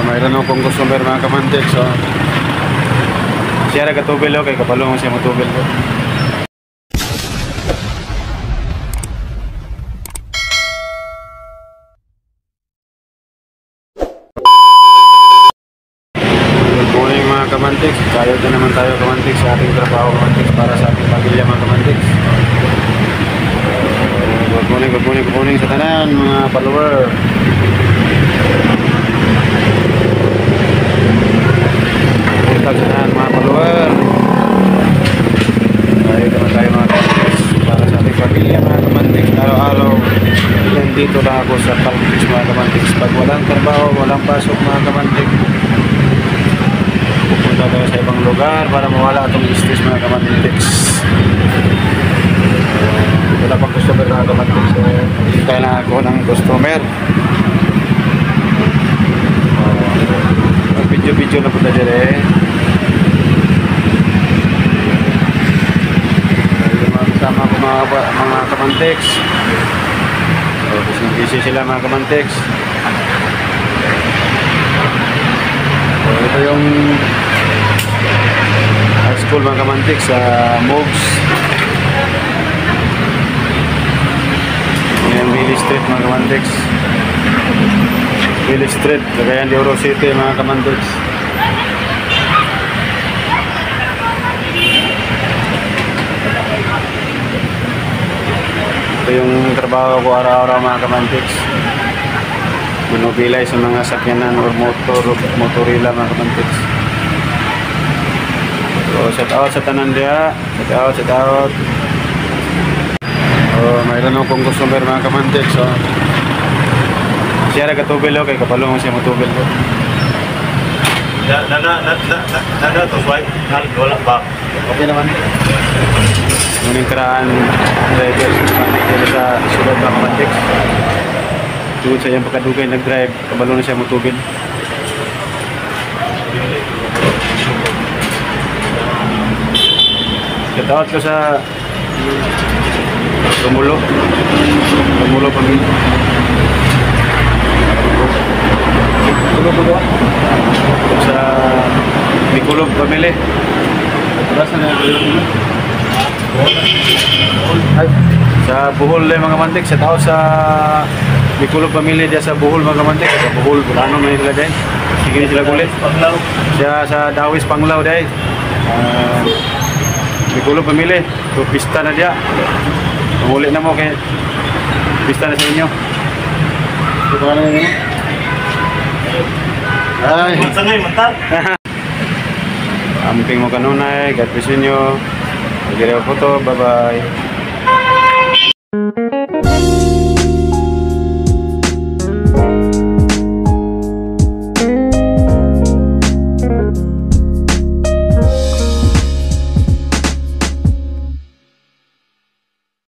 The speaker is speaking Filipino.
mayroon akong customer mga kamantik. So, siya na katubil kay kapalong siya matubil ko. Good morning mga kamantik. Kayod na naman tayo kamantik sa ating trabaho kamantik para sa ating pamilya mga kamantik. Good morning sa tanan mga follower. Mga follower, tayo naman tayo mga kamantik para sa ating pamilya mga kamantik. Araw-araw nandito lang ako sa Palmix mga kamantik. Pag walang trabaho, walang pasok mga kamantik, pupunta tayo sa ibang lugar para mawala itong stress mga kamantik. Wala pang customer mga kamantik, so hintay lang ako ng customer. Video na punta dyan eh. Kasama ko mga kamantex. So, busy sila mga kamantex. So, ito yung high school mga kamantex sa Mogs. Yan Willie Street mga kamantex. Willie Street, Cagayan de Oro City mga kamantex. Ito yung trabaho ko araw-araw mga kamantex. Manubilay sa mga sakyanan or motorila mga kamantex. So, shout out sa tanan dia. Shout out. Mayroon akong customer mga kamantex. So, siya na katubil kay kapalong siya matubil ko. Nada to swipe, wala ba? Okay naman. Muning karaan driver sa sulod ng kamantik. Tungod sa iyang pagkadugay nag-drive, kabalo na siya mutugin. Katawat ko sa Romulo pamilya. Sa Mikulog pamilya. Sa Bohol mga kamantik, sa tao sa Mikulog pamilya dia sa Bohol mga kamantik, sa Bohol Bulano may sila dai. Sige sila kulit. Siya sa Dawis Panglao dai. Mikulog pamilya, so pista na dia. Muli na mo kay pista na sa inyo. Ito na niyo. Ay, sangay mental. Amping mo kanunay, God bless inyo. Magiraw po to, bye-bye.